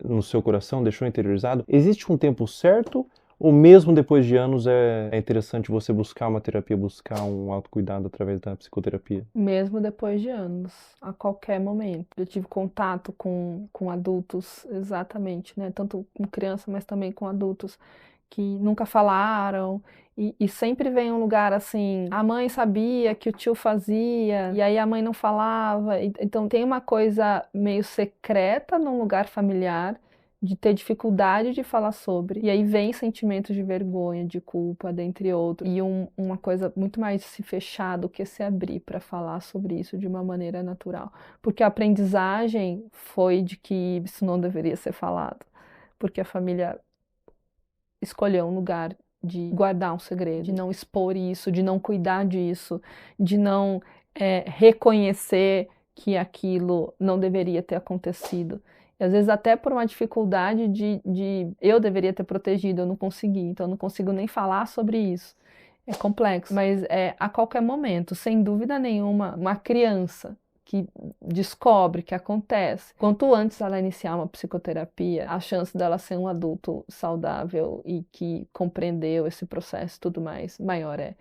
no seu coração, deixou interiorizado. Existe um tempo certo? Ou mesmo depois de anos é interessante você buscar uma terapia, buscar um autocuidado através da psicoterapia? Mesmo depois de anos, a qualquer momento. Eu tive contato com adultos, exatamente, né? Tanto com criança, mas também com adultos que nunca falaram E sempre vem um lugar assim, a mãe sabia que o tio fazia, e aí a mãe não falava. Então tem uma coisa meio secreta num lugar familiar, de ter dificuldade de falar sobre. E aí vem sentimentos de vergonha, de culpa, dentre outros. E uma coisa muito mais se fechar do que se abrir para falar sobre isso de uma maneira natural. Porque a aprendizagem foi de que isso não deveria ser falado. Porque a família escolheu um lugar de guardar um segredo, de não expor isso, de não cuidar disso, de não reconhecer que aquilo não deveria ter acontecido. E às vezes até por uma dificuldade de eu deveria ter protegido, eu não consegui, então eu não consigo nem falar sobre isso. É complexo, mas a qualquer momento, sem dúvida nenhuma, uma criança que descobre que acontece, quanto antes ela iniciar uma psicoterapia, a chance dela ser um adulto saudável e que compreendeu esse processo e tudo mais, maior é.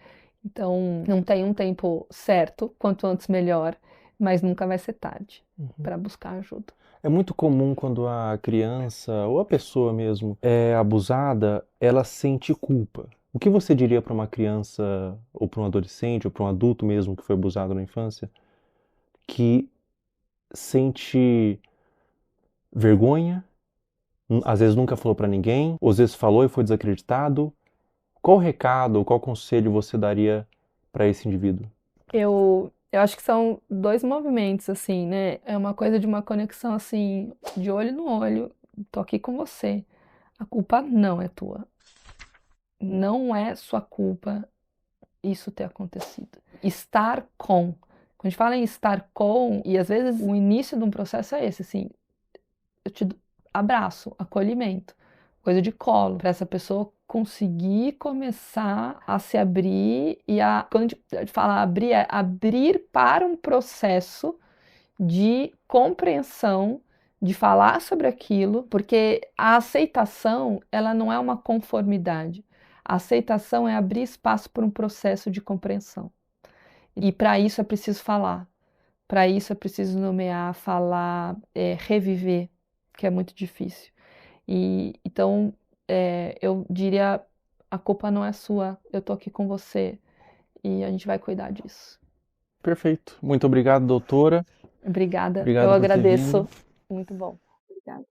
Então, não tem um tempo certo, quanto antes melhor, mas nunca vai ser tarde para buscar ajuda. É muito comum quando a criança ou a pessoa mesmo é abusada, ela sente culpa. O que você diria para uma criança ou para um adolescente ou para um adulto mesmo que foi abusado na infância, que sente vergonha, às vezes nunca falou para ninguém, ou às vezes falou e foi desacreditado? Qual recado, qual conselho você daria para esse indivíduo? Eu acho que são dois movimentos, assim, né? É uma coisa de uma conexão, assim, de olho no olho. Tô aqui com você. A culpa não é tua. Não é sua culpa isso ter acontecido. Estar com. Quando a gente fala em estar com, e às vezes o início de um processo é esse, assim, eu te abraço, acolhimento, coisa de colo, para essa pessoa conseguir começar a se abrir e quando a gente fala abrir, é abrir para um processo de compreensão, de falar sobre aquilo, porque a aceitação, ela não é uma conformidade. A aceitação é abrir espaço para um processo de compreensão. E para isso é preciso falar. Para isso é preciso nomear, falar, reviver, que é muito difícil. Então, eu diria, a culpa não é sua, eu tô aqui com você e a gente vai cuidar disso. Perfeito. Muito obrigado, doutora. Obrigada. Obrigado Eu por ter agradeço. vindo. Muito bom. Obrigada.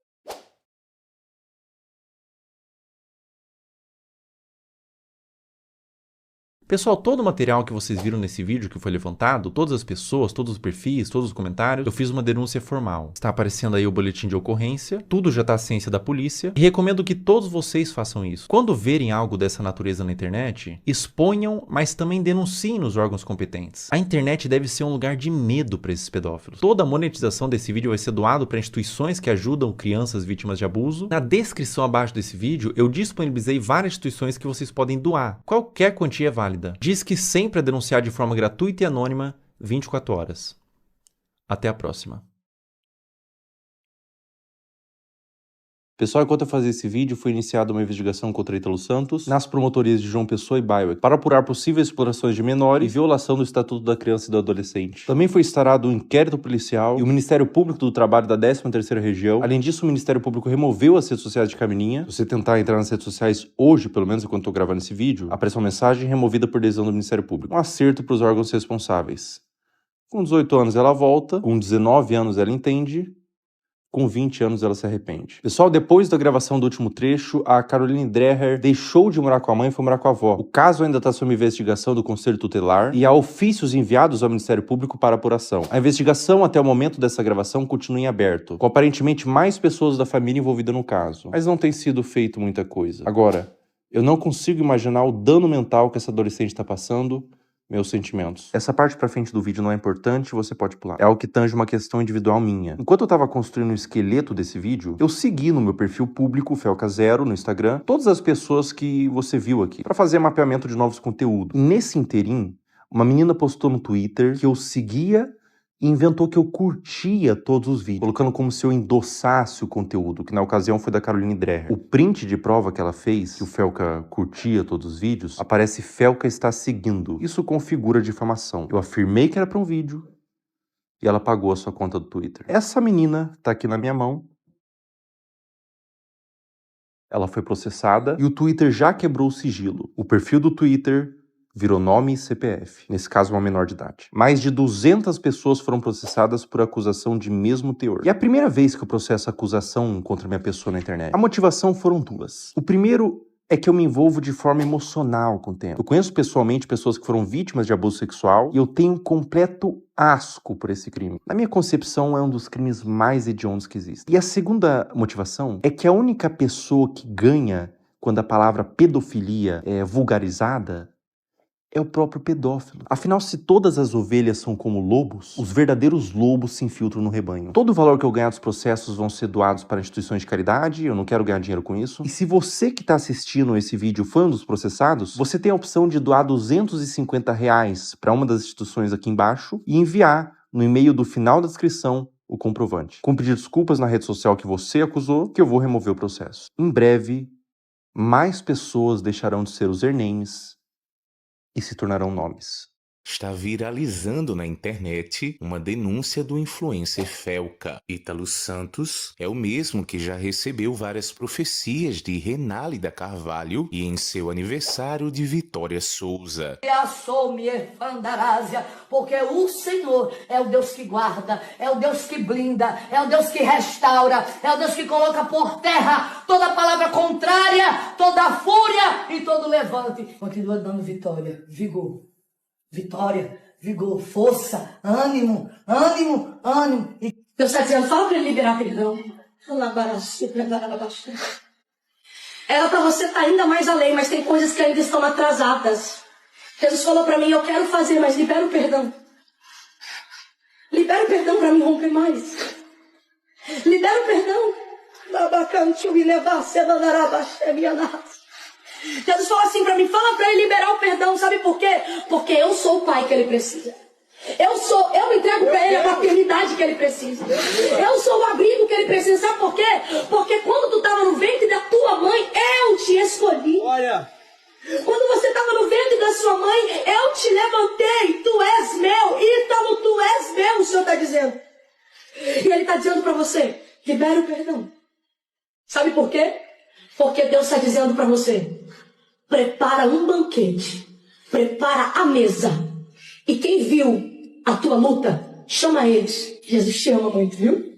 Pessoal, todo o material que vocês viram nesse vídeo que foi levantado, todas as pessoas, todos os perfis, todos os comentários, eu fiz uma denúncia formal. Está aparecendo aí o boletim de ocorrência, tudo já está à ciência da polícia e recomendo que todos vocês façam isso. Quando verem algo dessa natureza na internet, exponham, mas também denunciem nos órgãos competentes. A internet deve ser um lugar de medo para esses pedófilos. Toda a monetização desse vídeo vai ser doado para instituições que ajudam crianças vítimas de abuso. Na descrição abaixo desse vídeo, eu disponibilizei várias instituições que vocês podem doar. Qualquer quantia é válida. Diz que sempre é denunciar de forma gratuita e anônima 24 horas. Até a próxima. Pessoal, enquanto eu fazia esse vídeo, foi iniciada uma investigação contra Ítalo Santos nas promotorias de João Pessoa e Baiuec para apurar possíveis explorações de menores e violação do Estatuto da Criança e do Adolescente. Também foi instaurado um inquérito policial e o Ministério Público do Trabalho da 13ª Região. Além disso, o Ministério Público removeu as redes sociais de Camininha. Se você tentar entrar nas redes sociais hoje, pelo menos enquanto eu tô gravando esse vídeo, aparece uma mensagem removida por decisão do Ministério Público. Um acerto para os órgãos responsáveis. Com 18 anos ela volta, com 19 anos ela entende, com 20 anos ela se arrepende. Pessoal, depois da gravação do último trecho, a Caroline Dreher deixou de morar com a mãe e foi morar com a avó. O caso ainda está sob investigação do Conselho Tutelar e há ofícios enviados ao Ministério Público para apuração. A investigação até o momento dessa gravação continua em aberto, com aparentemente mais pessoas da família envolvidas no caso. Mas não tem sido feito muita coisa. Agora, eu não consigo imaginar o dano mental que essa adolescente está passando. Meus sentimentos. Essa parte pra frente do vídeo não é importante, você pode pular. É algo que tange uma questão individual minha. Enquanto eu tava construindo o esqueleto desse vídeo, eu segui no meu perfil público, Felca0, no Instagram, todas as pessoas que você viu aqui, pra fazer mapeamento de novos conteúdos. E nesse interim, uma menina postou no Twitter que eu seguia e inventou que eu curtia todos os vídeos, colocando como se eu endossasse o conteúdo, que na ocasião foi da Caroline Dreher. O print de prova que ela fez, que o Felca curtia todos os vídeos, aparece Felca está seguindo. Isso configura difamação. Eu afirmei que era para um vídeo e ela pagou a sua conta do Twitter. Essa menina tá aqui na minha mão Ela foi processada e o Twitter já quebrou o sigilo. O perfil do Twitter virou nome e CPF, nesse caso uma menor de idade. Mais de 200 pessoas foram processadas por acusação de mesmo teor. E é a primeira vez que eu processo acusação contra minha pessoa na internet. A motivação foram duas. O primeiro é que eu me envolvo de forma emocional com o tema. Eu conheço pessoalmente pessoas que foram vítimas de abuso sexual e eu tenho um completo asco por esse crime. Na minha concepção, é um dos crimes mais hediondos que existem. E a segunda motivação é que a única pessoa que ganha quando a palavra pedofilia é vulgarizada é o próprio pedófilo. Afinal, se todas as ovelhas são como lobos, os verdadeiros lobos se infiltram no rebanho. Todo o valor que eu ganhar dos processos vão ser doados para instituições de caridade, eu não quero ganhar dinheiro com isso. E se você que está assistindo esse vídeo foi um dos processados, você tem a opção de doar R$250 para uma das instituições aqui embaixo e enviar no e-mail do final da descrição o comprovante. Com pedir desculpas na rede social que você acusou, que eu vou remover o processo. Em breve, mais pessoas deixarão de ser usernames e se tornarão nomes. Está viralizando na internet uma denúncia do influencer Felca. Ítalo Santos é o mesmo que já recebeu várias profecias de Renálida Carvalho e em seu aniversário de Vitória Souza. Porque o Senhor é o Deus que guarda, é o Deus que blinda, é o Deus que restaura, é o Deus que coloca por terra toda palavra contrária, toda fúria e todo levante. Continua dando vitória, vigor. Vitória, vigor, força, ânimo, ânimo, ânimo. E Deus está dizendo, fala para ele liberar perdão. Era para você estar ainda mais além, mas tem coisas que ainda estão atrasadas. Jesus falou para mim, eu quero fazer, mas libera o perdão. Libera o perdão para mim romper mais. Libera o perdão. Jesus falou assim pra mim, fala pra ele liberar o perdão, sabe por quê? Porque eu sou o pai que ele precisa. Eu entrego pra ele a paternidade que ele precisa. Eu sou o abrigo que ele precisa, sabe por quê? Porque quando tu tava no ventre da tua mãe, eu te escolhi. Olha! Quando você tava no ventre da sua mãe, eu te levantei, tu és meu, Ítalo, tu és meu, o Senhor tá dizendo. E ele tá dizendo pra você, libera o perdão. Sabe por quê? Porque Deus está dizendo para você, prepara um banquete, prepara a mesa. E quem viu a tua luta, chama eles. Jesus te ama muito, viu?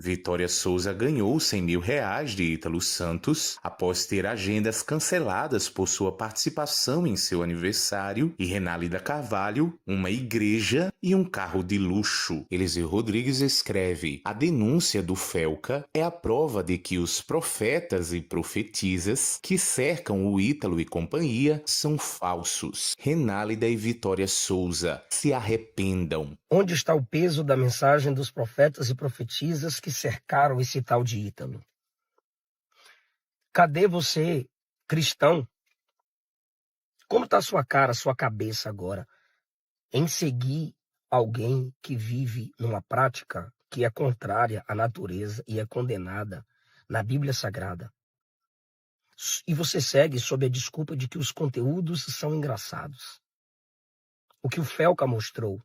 Vitória Souza ganhou R$100 mil de Ítalo Santos após ter agendas canceladas por sua participação em seu aniversário e Renálida Carvalho, uma igreja e um carro de luxo. Eliseu Rodrigues escreve, a denúncia do Felca é a prova de que os profetas e profetisas que cercam o Ítalo e companhia são falsos. Renálida e Vitória Souza se arrependam. Onde está o peso da mensagem dos profetas e profetisas que cercaram esse tal de Ítalo? Cadê você, cristão? Como está sua cara, sua cabeça agora em seguir alguém que vive numa prática que é contrária à natureza e é condenada na Bíblia Sagrada? E você segue sob a desculpa de que os conteúdos são engraçados. O que o Felca mostrou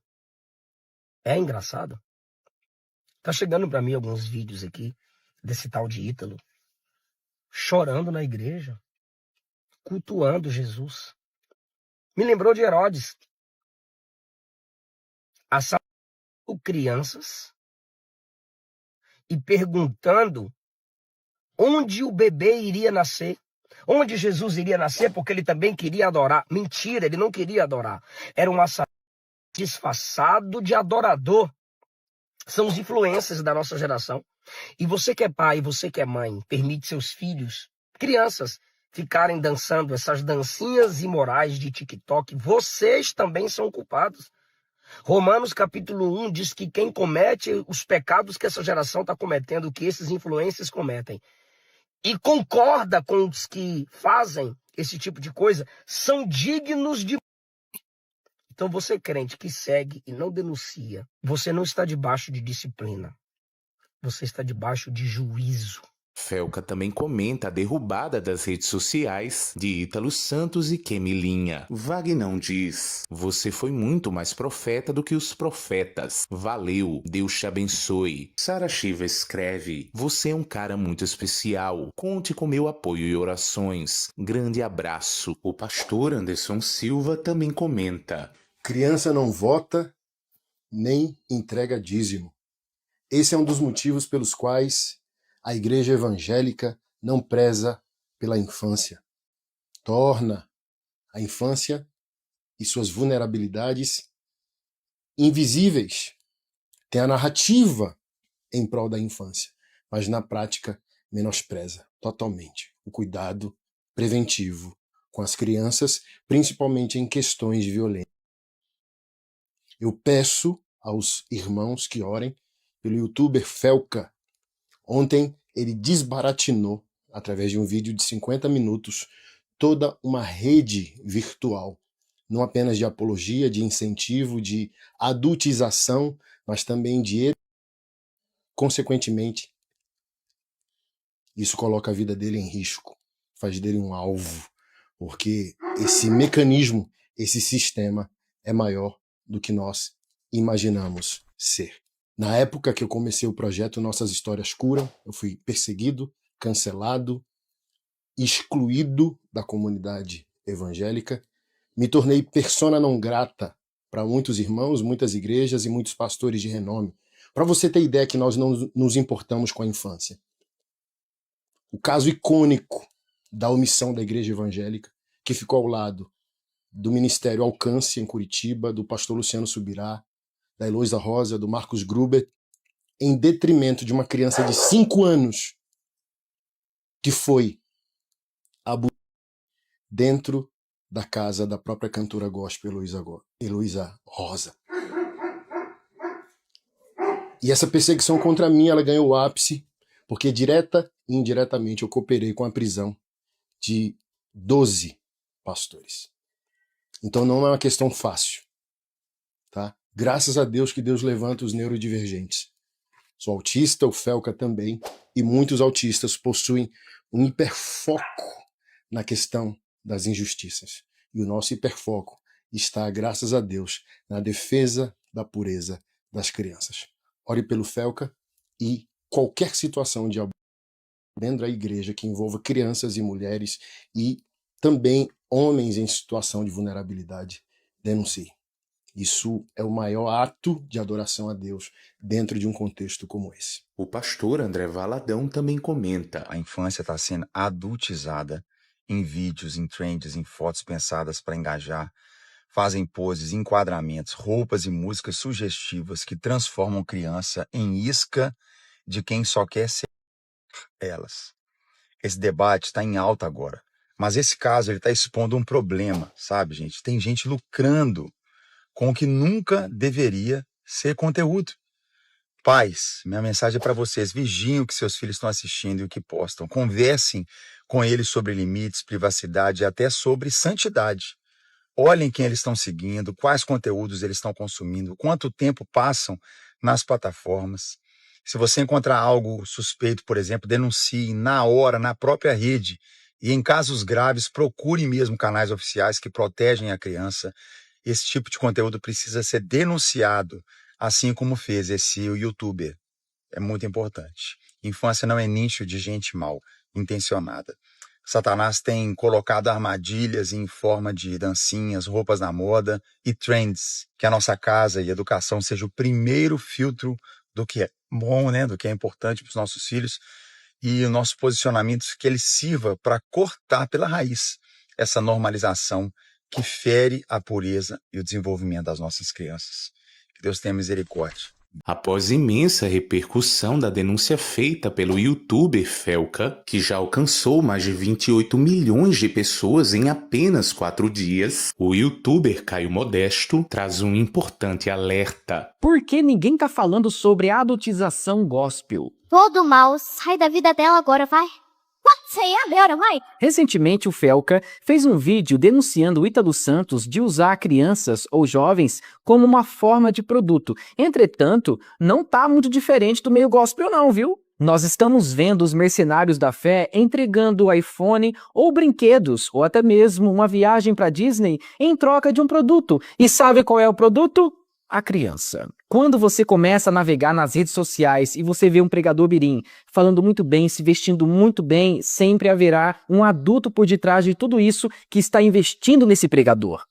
é engraçado? Tá chegando para mim alguns vídeos aqui desse tal de Ítalo chorando na igreja, cultuando Jesus. Me lembrou de Herodes, assaltando crianças e perguntando onde o bebê iria nascer, onde Jesus iria nascer, porque ele também queria adorar. Mentira, ele não queria adorar. Era um assassino disfarçado de adorador. São os influencers da nossa geração. E você que é pai, você que é mãe, permite seus filhos, crianças, ficarem dançando essas dancinhas imorais de TikTok, vocês também são culpados. Romanos capítulo 1 diz que quem comete os pecados que essa geração está cometendo, que esses influencers cometem, e concorda com os que fazem esse tipo de coisa, são dignos de... Então você, crente, que segue e não denuncia, você não está debaixo de disciplina. Você está debaixo de juízo. Felca também comenta a derrubada das redes sociais de Ítalo Santos e Kemilinha. Vagnão diz: você foi muito mais profeta do que os profetas. Valeu, Deus te abençoe. Sara Shiva escreve: você é um cara muito especial. Conte com meu apoio e orações. Grande abraço. O pastor Anderson Silva também comenta: criança não vota nem entrega dízimo. Esse é um dos motivos pelos quais a igreja evangélica não preza pela infância. Torna a infância e suas vulnerabilidades invisíveis. Tem a narrativa em prol da infância, mas na prática menospreza totalmente o cuidado preventivo com as crianças, principalmente em questões de violência. Eu peço aos irmãos que orem pelo youtuber Felca. Ontem ele desbaratinou, através de um vídeo de 50 minutos, toda uma rede virtual, não apenas de apologia, de incentivo, de adultização, mas também de... Consequentemente, isso coloca a vida dele em risco, faz dele um alvo, porque esse mecanismo, esse sistema é maior do que nós imaginamos ser. Na época que eu comecei o projeto Nossas Histórias Curam, eu fui perseguido, cancelado, excluído da comunidade evangélica, me tornei persona não grata para muitos irmãos, muitas igrejas e muitos pastores de renome. Para você ter ideia que nós não nos importamos com a infância. O caso icônico da omissão da igreja evangélica, que ficou ao lado do Ministério Alcance em Curitiba, do pastor Luciano Subirá, da Heloísa Rosa, do Marcos Gruber, em detrimento de uma criança de 5 anos que foi abusada dentro da casa da própria cantora gospel Heloísa Rosa. E essa perseguição contra mim, ela ganhou o ápice, porque direta e indiretamente eu cooperei com a prisão de 12 pastores. Então não é uma questão fácil, tá? Graças a Deus que Deus levanta os neurodivergentes. Sou autista, o Felca também, e muitos autistas possuem um hiperfoco na questão das injustiças. E o nosso hiperfoco está, graças a Deus, na defesa da pureza das crianças. Ore pelo Felca e qualquer situação de abuso dentro da igreja que envolva crianças e mulheres e também homens em situação de vulnerabilidade, denuncie. Isso é o maior ato de adoração a Deus dentro de um contexto como esse. O pastor André Valadão também comenta: a infância está sendo adultizada em vídeos, em trends, em fotos pensadas para engajar, fazem poses, enquadramentos, roupas e músicas sugestivas que transformam criança em isca de quem só quer ser elas. Esse debate está em alta agora, mas esse caso ele está expondo um problema, sabe, gente? Tem gente lucrando com o que nunca deveria ser conteúdo. Pais, minha mensagem é para vocês: vigiem o que seus filhos estão assistindo e o que postam. Conversem com eles sobre limites, privacidade e até sobre santidade. Olhem quem eles estão seguindo, quais conteúdos eles estão consumindo, quanto tempo passam nas plataformas. Se você encontrar algo suspeito, por exemplo, denuncie na hora, na própria rede. E em casos graves, procure mesmo canais oficiais que protegem a criança. Esse tipo de conteúdo precisa ser denunciado, assim como fez esse youtuber. É muito importante. Infância não é nicho de gente mal intencionada. Satanás tem colocado armadilhas em forma de dancinhas, roupas na moda e trends. Que a nossa casa e educação seja o primeiro filtro do que é bom, né? Do que é importante para os nossos filhos, e o nosso posicionamento que ele sirva para cortar pela raiz essa normalização que fere a pureza e o desenvolvimento das nossas crianças. Que Deus tenha misericórdia. Após imensa repercussão da denúncia feita pelo youtuber Felca, que já alcançou mais de 28 milhões de pessoas em apenas 4 dias, o youtuber Caio Modesto traz um importante alerta. Por que ninguém tá falando sobre a adultização gospel? Todo mal, sai da vida dela agora, vai. Recentemente, o Felca fez um vídeo denunciando o Ítalo Santos de usar crianças ou jovens como uma forma de produto. Entretanto, não tá muito diferente do meio gospel não, viu? Nós estamos vendo os mercenários da fé entregando iPhone ou brinquedos, ou até mesmo uma viagem para Disney em troca de um produto. E sabe qual é o produto? A criança. Quando você começa a navegar nas redes sociais e você vê um pregador mirim falando muito bem, se vestindo muito bem, sempre haverá um adulto por detrás de tudo isso que está investindo nesse pregador.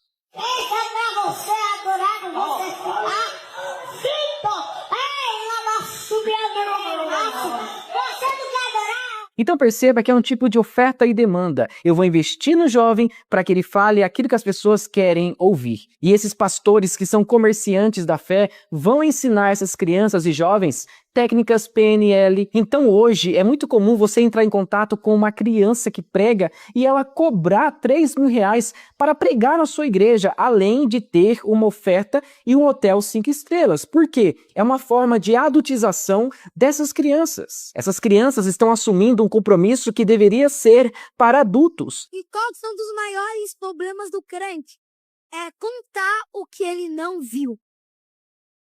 Então perceba que é um tipo de oferta e demanda. Eu vou investir no jovem para que ele fale aquilo que as pessoas querem ouvir. E esses pastores que são comerciantes da fé vão ensinar essas crianças e jovens técnicas PNL. Então hoje é muito comum você entrar em contato com uma criança que prega e ela cobrar R$3.000 para pregar na sua igreja, além de ter uma oferta e um hotel 5 estrelas. Por quê? É uma forma de adultização dessas crianças. Essas crianças estão assumindo um compromisso que deveria ser para adultos. E quais são dos maiores problemas do crente? É contar o que ele não viu.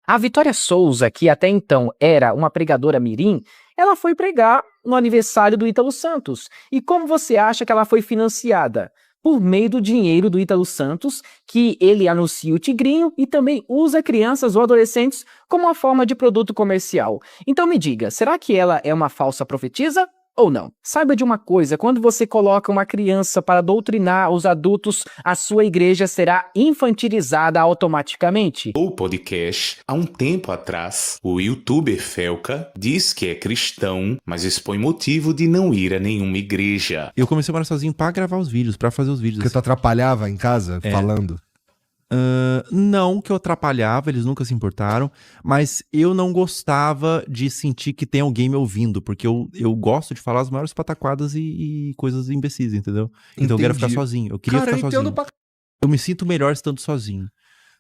A Vitória Souza, que até então era uma pregadora mirim, ela foi pregar no aniversário do Ítalo Santos. E como você acha que ela foi financiada? Por meio do dinheiro do Ítalo Santos, que ele anuncia o Tigrinho e também usa crianças ou adolescentes como uma forma de produto comercial. Então me diga, será que ela é uma falsa profetisa? Ou não? Saiba de uma coisa, quando você coloca uma criança para doutrinar os adultos, a sua igreja será infantilizada automaticamente. O podcast, há um tempo atrás, o youtuber Felca diz que é cristão, mas expõe motivo de não ir a nenhuma igreja. Eu comecei a morar sozinho pra gravar os vídeos, pra fazer os vídeos. Porque tu atrapalhava em casa, falando? Não que eu atrapalhava, eles nunca se importaram, mas eu não gostava de sentir que tem alguém me ouvindo, porque eu gosto de falar as maiores pataquadas e coisas imbecis, entendeu? Então eu quero ficar sozinho, eu queria ficar sozinho. Eu me sinto melhor estando sozinho.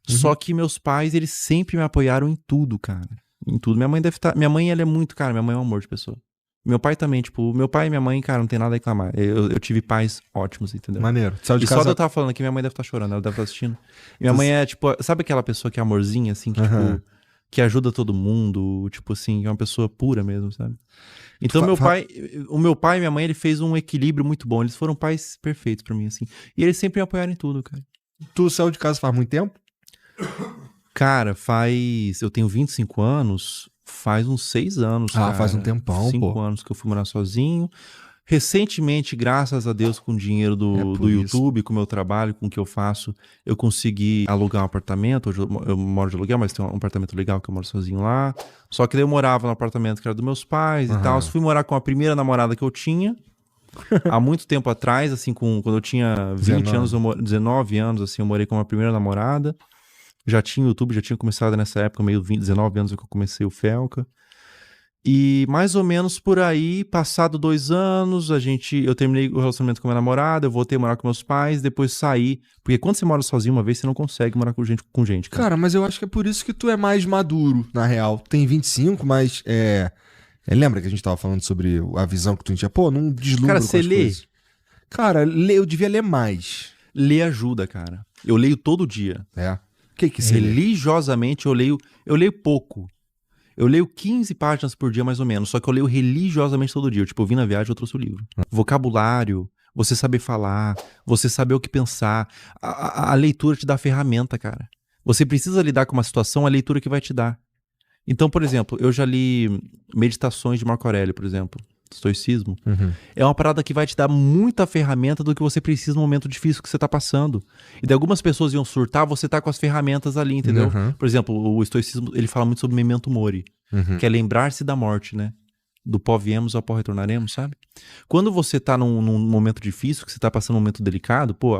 Só que meus pais, eles sempre me apoiaram em tudo, cara. Em tudo. Minha mãe deve estar... Minha mãe, ela é muito... Cara, minha mãe é um amor de pessoa. Meu pai também, tipo, meu pai e minha mãe, cara, não tem nada a reclamar. Eu tive pais ótimos, entendeu? Maneiro. Saiu de e casa... só de eu tava falando aqui, minha mãe deve estar chorando, ela deve estar assistindo. E minha mãe é, tipo, sabe aquela pessoa que é amorzinha, assim, que, tipo, que ajuda todo mundo, tipo assim, é uma pessoa pura mesmo, sabe? Então o meu pai e minha mãe, ele fez um equilíbrio muito bom. Eles foram pais perfeitos pra mim, assim. E eles sempre me apoiaram em tudo, cara. Tu saiu de casa faz muito tempo? Cara, eu tenho 25 anos... Faz uns 6 anos, cara. Faz um tempão, 5 anos que eu fui morar sozinho. Recentemente, graças a Deus, com o dinheiro do YouTube, com o meu trabalho, com o que eu faço, eu consegui alugar um apartamento. Hoje eu moro de aluguel, mas tem um apartamento legal que eu moro sozinho lá. Só que daí eu morava no apartamento que era dos meus pais e tal. Fui morar com a primeira namorada que eu tinha. Há muito tempo atrás, assim, quando eu tinha 19 anos, assim, eu morei com a primeira namorada. Já tinha YouTube, já tinha começado nessa época, meio 19 anos que eu comecei o Felca. E mais ou menos por aí, passado 2 anos, eu terminei o relacionamento com a minha namorada, eu voltei a morar com meus pais, depois saí. Porque quando você mora sozinho uma vez, você não consegue morar com gente. Cara, mas eu acho que é por isso que tu é mais maduro, na real. Tem 25, mas lembra que a gente tava falando sobre a visão que tu tinha? Pô, não deslumbra. Cara, você lê? Coisas. Cara, eu devia ler mais. Ler ajuda, cara. Eu leio todo dia. O que você lê? Religiosamente eu leio pouco. Eu leio 15 páginas por dia, mais ou menos. Só que eu leio religiosamente todo dia. Tipo, eu vim na viagem, eu trouxe o livro. Vocabulário, você saber falar, você saber o que pensar. A leitura te dá ferramenta, cara. Você precisa lidar com uma situação, a leitura que vai te dar. Então, por exemplo, eu já li Meditações de Marco Aurélio, por exemplo. Estoicismo. É uma parada que vai te dar muita ferramenta do que você precisa no momento difícil que você tá passando. E de algumas pessoas iam surtar, você tá com as ferramentas ali, entendeu? Por exemplo, o estoicismo, ele fala muito sobre memento mori, que é lembrar-se da morte, né? Do pó viemos ao pó retornaremos, sabe? Quando você tá num momento difícil, que você tá passando um momento delicado, pô,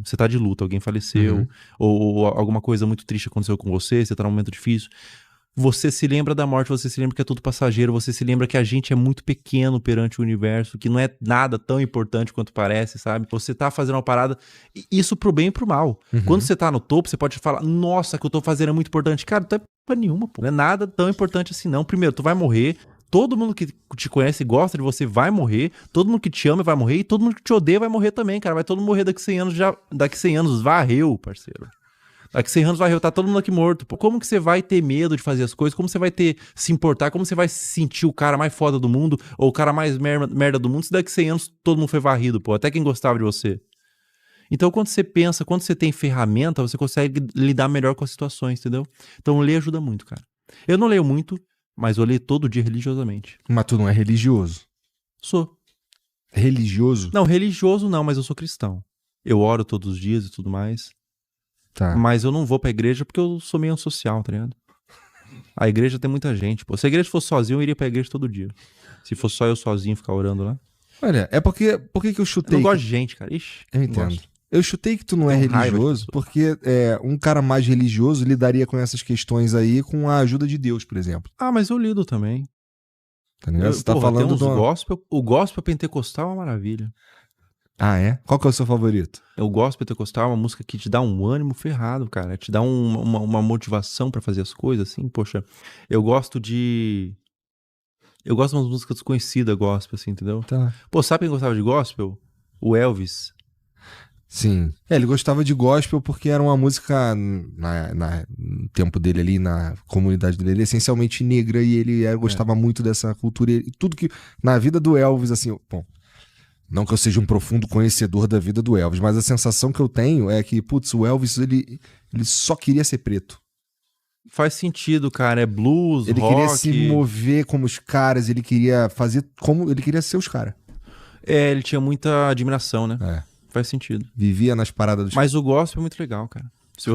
você tá de luta, alguém faleceu, ou alguma coisa muito triste aconteceu com você tá num momento difícil. Você se lembra da morte, você se lembra que é tudo passageiro, você se lembra que a gente é muito pequeno perante o universo, que não é nada tão importante quanto parece, sabe? Você tá fazendo uma parada, isso pro bem e pro mal. Quando você tá no topo, você pode falar, nossa, o que eu tô fazendo é muito importante. Cara, não é pra nenhuma, pô. Não é nada tão importante assim, não. Primeiro, tu vai morrer, todo mundo que te conhece e gosta de você vai morrer, todo mundo que te ama vai morrer, e todo mundo que te odeia vai morrer também, cara. Vai todo mundo morrer daqui 100 anos, daqui 100 anos varreu, parceiro. Daqui 100 anos vai estar todo mundo aqui morto. Pô, como que você vai ter medo de fazer as coisas? Como você vai se importar? Como você vai se sentir o cara mais foda do mundo ou o cara mais merda do mundo se daqui 100 anos todo mundo foi varrido, pô? Até quem gostava de você. Então, quando você pensa, quando você tem ferramenta, você consegue lidar melhor com as situações, entendeu? Então, ler ajuda muito, cara. Eu não leio muito, mas eu leio todo dia religiosamente. Mas tu não é religioso? Sou. Religioso? Não, religioso não, mas eu sou cristão. Eu oro todos os dias e tudo mais. Tá. Mas eu não vou pra igreja porque eu sou meio antissocial, tá ligado? A igreja tem muita gente, pô. Se a igreja fosse sozinho, eu iria pra igreja todo dia. Se fosse só eu sozinho ficar orando lá. Olha, é porque... Por que eu chutei? Eu não gosto de gente, cara. Ixi, eu entendo. Eu chutei que tu não é Tenho raiva de religioso porque um cara mais religioso lidaria com essas questões aí com a ajuda de Deus, por exemplo. Ah, mas eu lido também. Tá ligado? Você tá falando tem uns de uma... gospel. O gospel pentecostal é uma maravilha. Ah, é? Qual que é o seu favorito? O gospel pentecostal é uma música que te dá um ânimo ferrado, cara. Te dá uma motivação pra fazer as coisas, assim. Poxa, eu gosto de umas músicas desconhecidas gospel, assim, entendeu? Tá. Pô, sabe quem gostava de gospel? O Elvis. Sim. Ele gostava de gospel porque era uma música, no tempo dele ali, na comunidade dele, essencialmente negra, e ele gostava muito dessa cultura. E tudo que... Na vida do Elvis, assim... Bom, não que eu seja um profundo conhecedor da vida do Elvis, mas a sensação que eu tenho é que, putz, o Elvis, ele só queria ser preto. Faz sentido, cara. É blues, ele rock. Ele queria se mover como os caras, ele queria fazer como... Ele queria ser os caras. Ele tinha muita admiração, né? Faz sentido. Vivia nas paradas dos... Mas o gospel é muito legal, cara. Se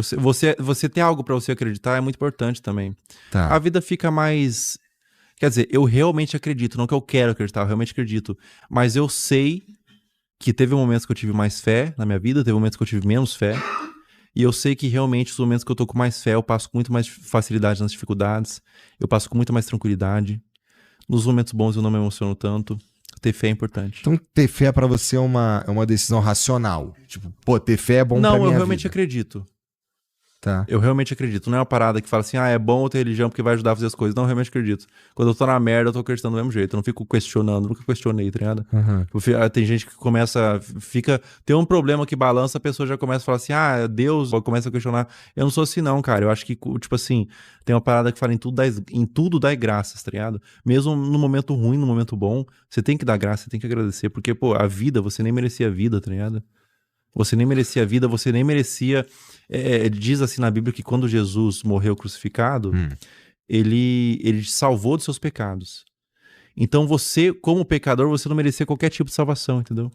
você tem algo pra você acreditar, é muito importante também. Tá. A vida fica mais... Quer dizer, eu realmente acredito, não que eu quero acreditar, eu realmente acredito. Mas eu sei que teve momentos que eu tive mais fé na minha vida, teve momentos que eu tive menos fé. E eu sei que realmente os momentos que eu tô com mais fé, eu passo com muito mais facilidade nas dificuldades. Eu passo com muito mais tranquilidade. Nos momentos bons eu não me emociono tanto. Ter fé é importante. Então ter fé pra você é uma decisão racional. Tipo, pô, ter fé é bom pra minha vida. Não, eu realmente acredito. Tá. Eu realmente acredito. Não é uma parada que fala assim, é bom eu ter religião porque vai ajudar a fazer as coisas. Não, eu realmente acredito. Quando eu tô na merda, eu tô acreditando do mesmo jeito. Eu não fico questionando, nunca questionei, tá ligado? Tem gente que começa, tem um problema que balança, a pessoa já começa a falar assim, Deus, começa a questionar. Eu não sou assim não, cara. Eu acho que, tipo assim, tem uma parada que fala em tudo dai graças, tá ligado? Mesmo no momento ruim, no momento bom, você tem que dar graça, você tem que agradecer. Porque, pô, a vida, você nem merecia a vida, tá ligado? Você nem merecia a vida, você nem merecia... diz assim na Bíblia que quando Jesus morreu crucificado, ele te salvou dos seus pecados. Então você, como pecador, você não merecia qualquer tipo de salvação, entendeu?